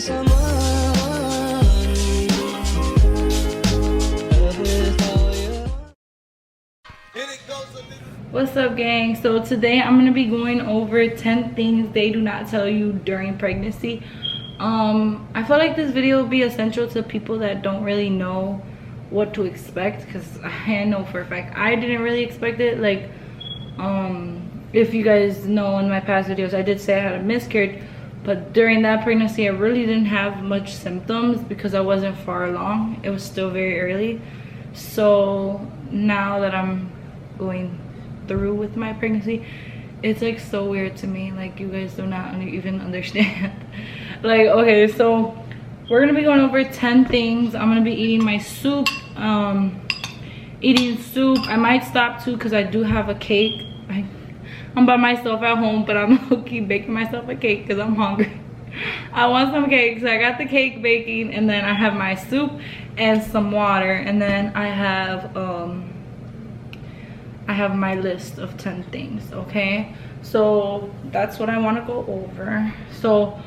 What's up, gang? So today I'm gonna be going over 10 things they do not tell you during pregnancy. I feel like this video will be essential to people that don't really know what to expect, because I know for a fact I didn't really expect it. Like, if you guys know, in my past videos I did say I had a miscarriage, but during that pregnancy I really didn't have much symptoms because I wasn't far along. It was still very early. So now that I'm going through with my pregnancy, it's like so weird to me. Like, you guys do not even understand. Like, okay, so we're gonna be going over 10 things. I'm gonna be eating my soup, eating soup. I might stop too because I do have a cake. I'm by myself at home, but I'm low-key baking myself a cake because I'm hungry. I want some cake, so I got the cake baking, and then I have my soup and some water, and then I have my list of 10 things. Okay, so that's what I want to go over. So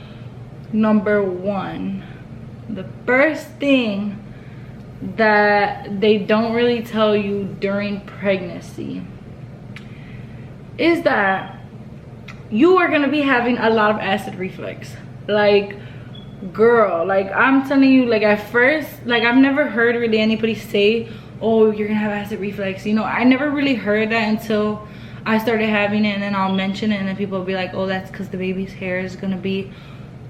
number one, the first thing that they don't really tell you during pregnancy is that you are going to be having a lot of acid reflux. Like, girl, like, I'm telling you, like, at first, like, I've never heard really anybody say, oh, you're gonna have acid reflux. You know, I never really heard that until I started having it, and then I'll mention it, and then people will be like, oh, that's because the baby's hair is gonna be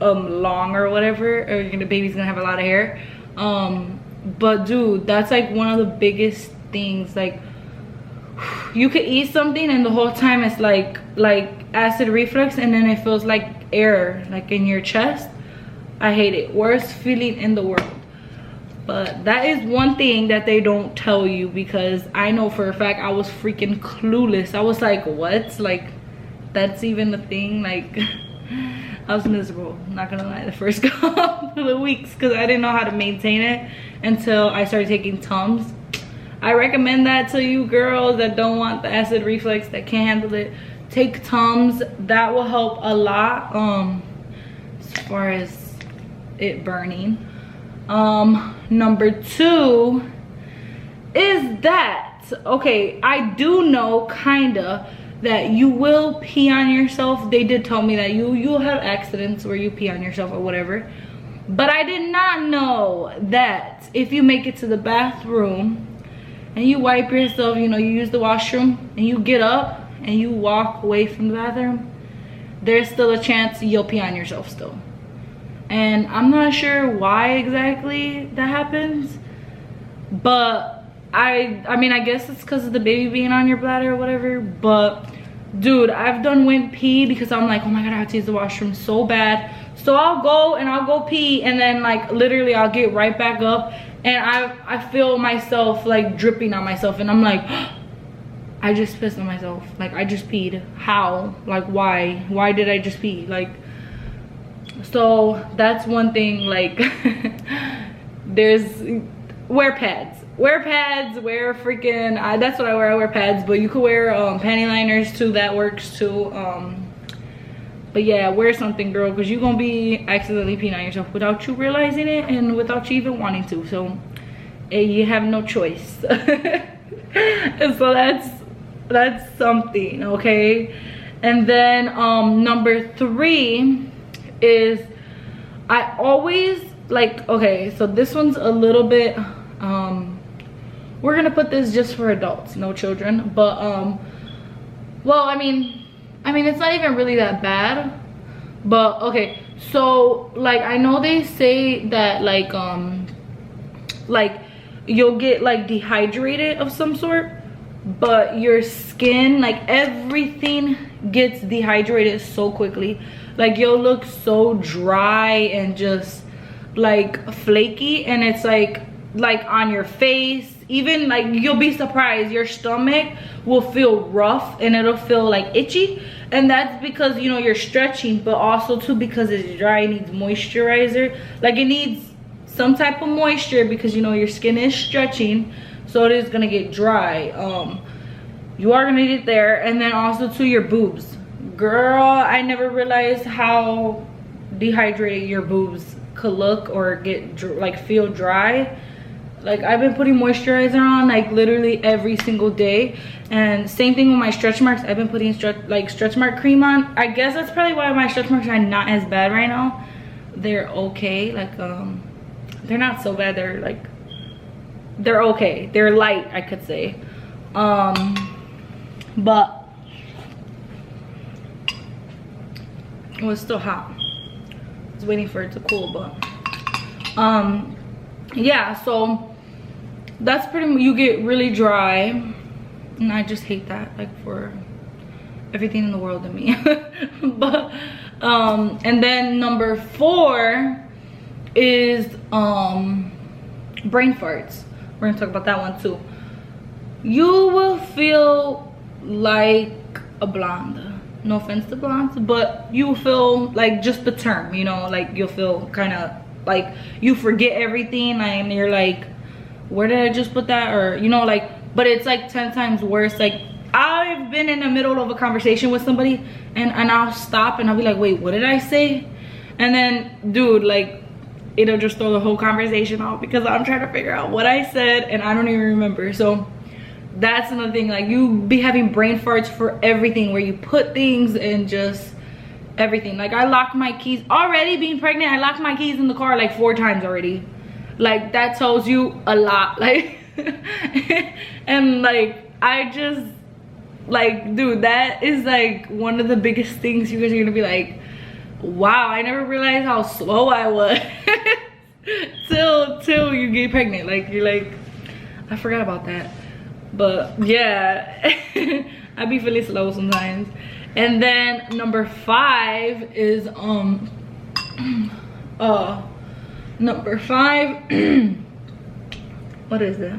long or whatever, or the baby's gonna have a lot of hair. But dude, that's like one of the biggest things. Like, you could eat something and the whole time it's like acid reflux, and then it feels like air like in your chest. I hate it. Worst feeling in the world. But that is one thing that they don't tell you, because I know for a fact I was freaking clueless. I was like, what? Like, that's even a thing? Like, I was miserable, not gonna lie, the first couple of weeks, because I didn't know how to maintain it until I started taking Tums. I recommend that to you girls that don't want the acid reflux, that can't handle it. Take Tums. That will help a lot as far as it burning. Number two is that, okay, I do know kinda that you will pee on yourself. They did tell me that you'll have accidents where you pee on yourself or whatever, but I did not know that if you make it to the bathroom and you wipe yourself, you know, you use the washroom and you get up and you walk away from the bathroom, there's still a chance you'll pee on yourself still. And I'm not sure why exactly that happens, but I mean, I guess it's because of the baby being on your bladder or whatever. But dude, I've done went pee because I'm like, oh my god, I have to use the washroom so bad. So I'll go pee, and then like literally I'll get right back up, and I feel myself like dripping on myself, and I'm like, I just pissed on myself. Like, I just peed. How? Like, why did I just pee? Like, so that's one thing. Like, there's wear pads, wear freaking that's what I wear. I wear pads, but you could wear panty liners too. That works too. But yeah, wear something, girl, because you're gonna be accidentally peeing on yourself without you realizing it and without you even wanting to. So you have no choice. And so that's something, okay? And then number three is, I always like, okay, so this one's a little bit we're gonna put this just for adults, no children, but well, I mean it's not even really that bad, but okay. So like, I know they say that like you'll get like dehydrated of some sort, but your skin, like everything gets dehydrated so quickly. Like, you'll look so dry and just like flaky, and it's like on your face. Even like, you'll be surprised, your stomach will feel rough and it'll feel like itchy, and that's because, you know, you're stretching, but also too because it's dry. It needs moisturizer. Like, it needs some type of moisture because, you know, your skin is stretching, so it is gonna get dry. You are gonna get there. And then also to your boobs, girl, I never realized how dehydrated your boobs could look or get like feel dry. Like I've been putting moisturizer on like literally every single day, and same thing with my stretch marks. I've been putting stretch mark cream on. I guess that's probably why my stretch marks are not as bad right now. They're okay, like they're not so bad. They're okay. They're light, I could say. But it was still hot. I was waiting for it to cool, but yeah, so that's pretty much, you get really dry, and I just hate that, like, for everything in the world to me. But and then number 4 is brain farts. We're gonna talk about that one too. You will feel like a blonde. No offense to blondes, but you feel like, just the term, you know, like you'll feel kind of like you forget everything, and you're like, where did I just put that? Or, you know, like, but it's like 10 times worse. Like I've been in the middle of a conversation with somebody, and I'll stop and I'll be like, wait, what did I say? And then, dude, like, it'll just throw the whole conversation off because I'm trying to figure out what I said and I don't even remember. So that's another thing, like, you be having brain farts for everything, where you put things and just everything. Like I locked my keys already, being pregnant. I locked my keys in the car like 4 times already. Like that tells you a lot. Like and like I just, like, dude, that is like one of the biggest things. You guys are gonna be like, wow, I never realized how slow I was till you get pregnant. Like you're like, I forgot about that. But yeah, I be feeling slow sometimes. And then number 5 is number 5 what is it?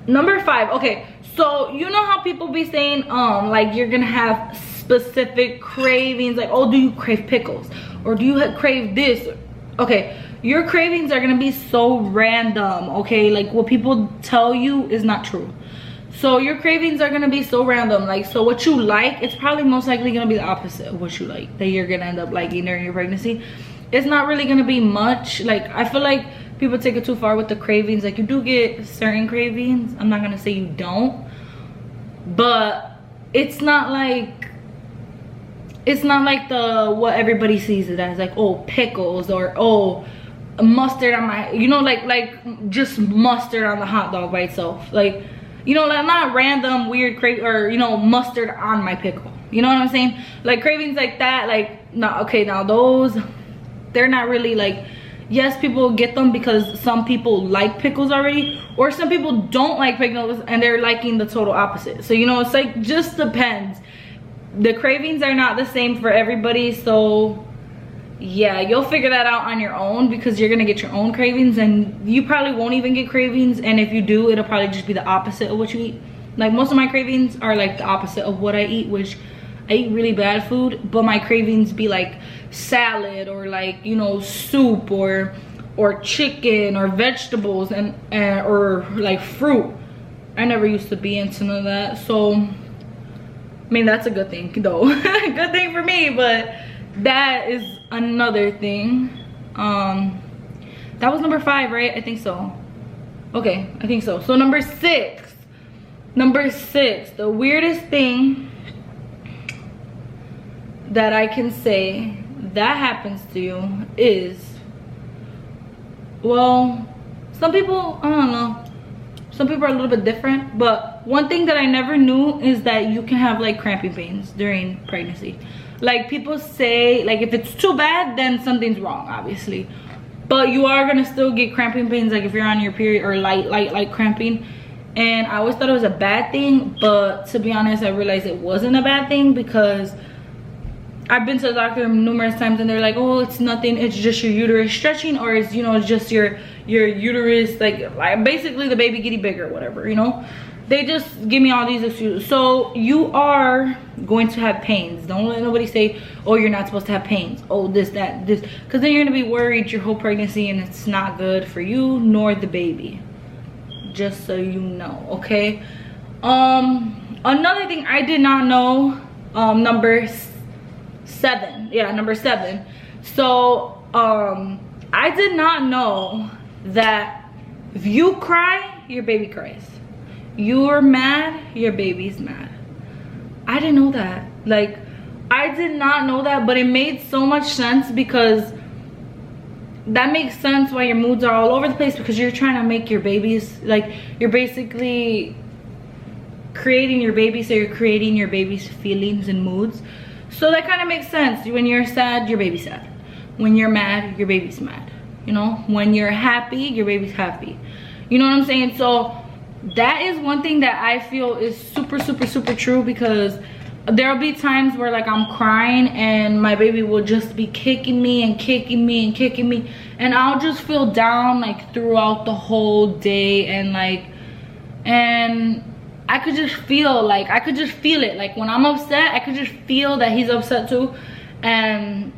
Number 5, okay, so you know how people be saying like you're gonna have specific cravings, like, oh, do you crave pickles, or do you crave this? Okay, your cravings are gonna be so random, okay? Like what people tell you is not true. So your cravings are gonna be so random. Like, so what you like, it's probably most likely gonna be the opposite of what you like, that you're gonna end up liking during your pregnancy. It's not really gonna be much. Like, I feel like people take it too far with the cravings. Like, you do get certain cravings, I'm not gonna say you don't, but it's not like the what everybody sees it as, like, oh, pickles, or oh, mustard on my, you know, like just mustard on the hot dog by itself. Like, you know, like not random weird craving, or, you know, mustard on my pickle. You know what I'm saying? Like cravings like that, like, no, okay, now those, they're not really like, yes, people get them because some people like pickles already, or some people don't like pickles and they're liking the total opposite. So, you know, it's like, just depends. The cravings are not the same for everybody. So yeah, you'll figure that out on your own, because you're gonna get your own cravings, and you probably won't even get cravings, and if you do, it'll probably just be the opposite of what you eat. Like, most of my cravings are like the opposite of what I eat, which I eat really bad food, but my cravings be like salad, or like, you know, soup, or chicken, or vegetables, and or like fruit. I never used to be into none of that. So I mean, that's a good thing though. Good thing for me, but that is another thing. That was number 5, right? I think so. Okay, I think so. So number 6, the weirdest thing that I can say that happens to you is, well, some people, I don't know, some people are a little bit different, but one thing that I never knew is that you can have like cramping pains during pregnancy. Like, people say, like, if it's too bad, then something's wrong, obviously, but you are gonna still get cramping pains, like if you're on your period, or light cramping. And I always thought it was a bad thing, but to be honest, I realized it wasn't a bad thing, because I've been to the doctor numerous times and they're like, oh, it's nothing, it's just your uterus stretching, or it's, you know, it's just your uterus, like basically the baby getting bigger, whatever, you know. They just give me all these excuses. So you are going to have pains. Don't let nobody say, oh, you're not supposed to have pains, oh, this, that, this, because then you're gonna be worried your whole pregnancy, and it's not good for you nor the baby, just so you know, okay? Another thing I did not know, number 7, yeah, number 7. So I did not know that if you cry, your baby cries. You're mad, your baby's mad. I didn't know that. Like, I did not know that, but it made so much sense, because that makes sense why your moods are all over the place, because you're trying to make your babies, like, you're basically creating your baby, so you're creating your baby's feelings and moods. So that kind of makes sense. When you're sad, your baby's sad. When you're mad, your baby's mad. You know, when you're happy, your baby's happy. You know what I'm saying? So that is one thing that I feel is super true, because there'll be times where like I'm crying and my baby will just be kicking me and kicking me and kicking me, and I'll just feel down like throughout the whole day. And I could just feel like, I could just feel it. Like when I'm upset, I could just feel that he's upset too. And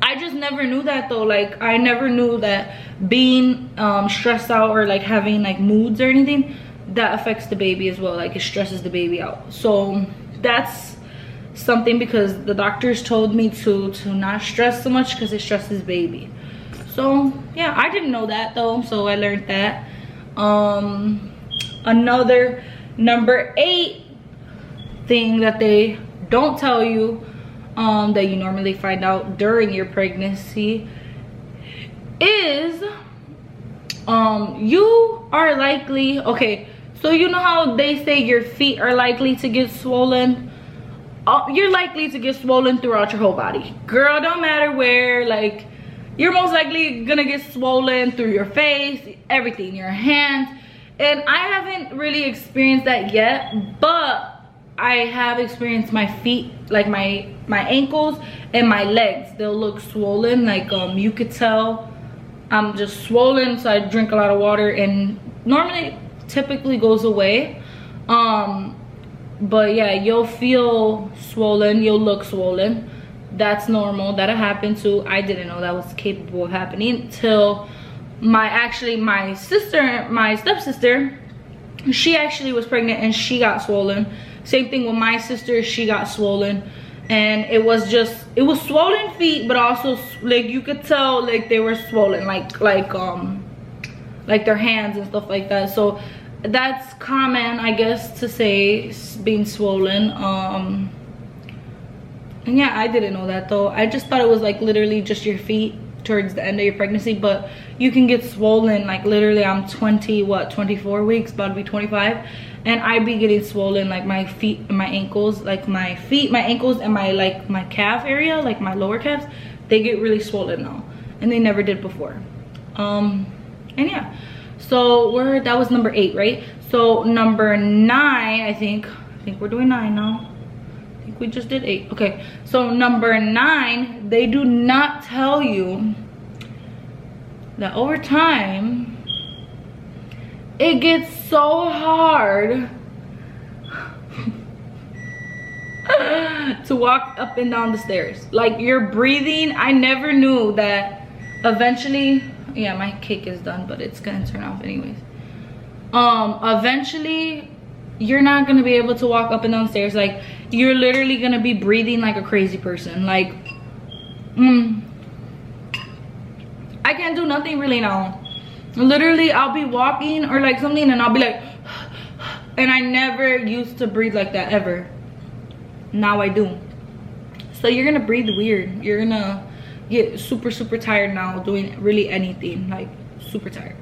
I just never knew that though. Like I never knew that being stressed out or like having like moods or anything, that affects the baby as well. Like it stresses the baby out. So that's something, because the doctors told me to not stress so much, because it stresses baby. So yeah, I didn't know that though, so I learned that. Another number 8 thing that they don't tell you, that you normally find out during your pregnancy, is you are likely, okay, so you know how they say your feet are likely to get swollen? You're likely to get swollen throughout your whole body. Girl, don't matter where. Like, you're most likely gonna get swollen through your face, everything, your hands. And I haven't really experienced that yet, but I have experienced my feet, like my ankles and my legs. They'll look swollen. Like you could tell I'm just swollen, so I drink a lot of water, and normally typically goes away. But yeah, you'll feel swollen, you'll look swollen. That's normal. That'll happen too. I didn't know that was capable of happening till my stepsister, she actually was pregnant and she got swollen. Same thing with my sister, she got swollen. And it was swollen feet, but also like you could tell like they were swollen, like their hands and stuff like that. So that's common, I guess, to say, being swollen. And yeah, I didn't know that though. I just thought it was like literally just your feet towards the end of your pregnancy, but you can get swollen. Like literally, I'm 24 weeks, about to be 25, and I be getting swollen, like my feet and my ankles, like my feet, my ankles, and my calf area, like my lower calves, they get really swollen now, and they never did before. And yeah, so that was number 8, right? So number 9, I think we're doing 9 now. I think we just did 8. Okay, so number 9, they do not tell you that over time it gets so hard to walk up and down the stairs. Like you're breathing. I never knew that eventually, yeah, my cake is done, but it's gonna turn off anyways. Eventually you're not gonna be able to walk up and down stairs. Like you're literally gonna be breathing like a crazy person. Like I can't do nothing really now. Literally, I'll be walking or like something and I'll be like, and I never used to breathe like that ever. Now I do. So you're gonna breathe weird. You're gonna get super tired now doing really anything, like super tired.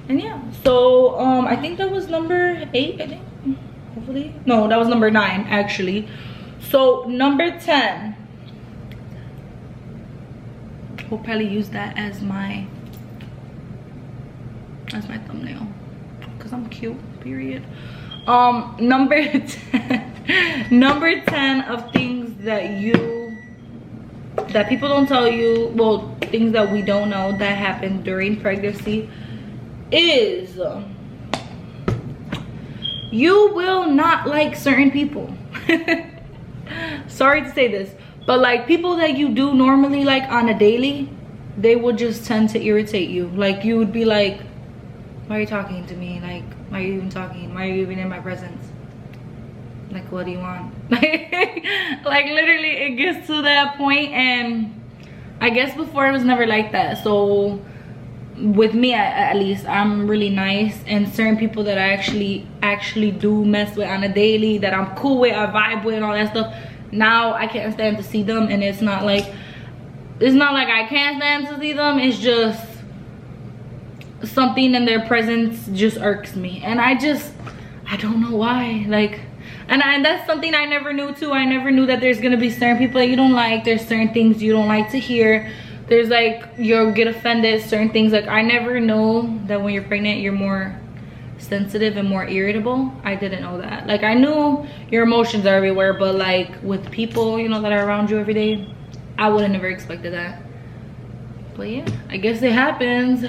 And yeah, so I think that was number 8, I think, hopefully. No, that was number 9 actually. So number 10, we'll probably use that as my thumbnail, because I'm cute, period. Number 10 number 10 of things that people don't tell you, well, things that we don't know that happen during pregnancy, is you will not like certain people. Sorry to say this, but like people that you do normally like on a daily, they will just tend to irritate you. Like you would be like, why are you talking to me? Like, why are you even talking? Why are you even in my presence? Like, what do you want? Like literally it gets to that point, and I guess before it was never like that. So with me, at least, I'm really nice, and certain people that I actually do mess with on a daily, that I'm cool with, I vibe with, and all that stuff, now I can't stand to see them. And it's not like I can't stand to see them, it's just something in their presence just irks me, and I don't know why. Like, and that's something I never knew too. I never knew that there's gonna be certain people that you don't like, there's certain things you don't like to hear, there's like, you'll get offended, certain things. Like, I never know that when you're pregnant you're more sensitive and more irritable. I didn't know that. Like, I knew your emotions are everywhere, but like with people, you know, that are around you every day, I would have never expected that. But yeah, I guess it happens.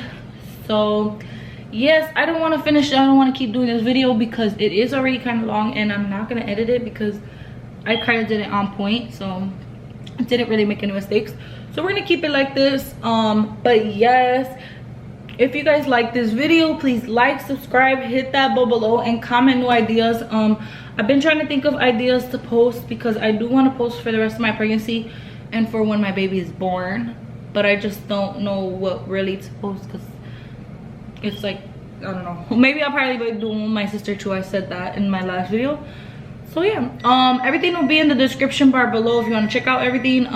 So yes, I don't want to finish, I don't want to keep doing this video because it is already kind of long, and I'm not going to edit it because I kind of did it on point, so I didn't really make any mistakes. So we're gonna keep it like this. But yes, if you guys like this video, please like, subscribe, hit that bell below, and comment new ideas. I've been trying to think of ideas to post because I do want to post for the rest of my pregnancy and for when my baby is born, but I just don't know what really to post because it's like, I don't know, maybe I'll probably be doing my sister too. I said that in my last video. So yeah, everything will be in the description bar below if you want to check out everything.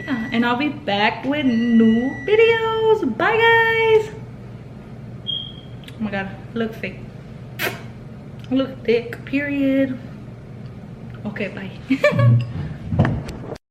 Yeah, and I'll be back with new videos. Bye guys. Oh my god, I look fake, I look thick, period. Okay, bye.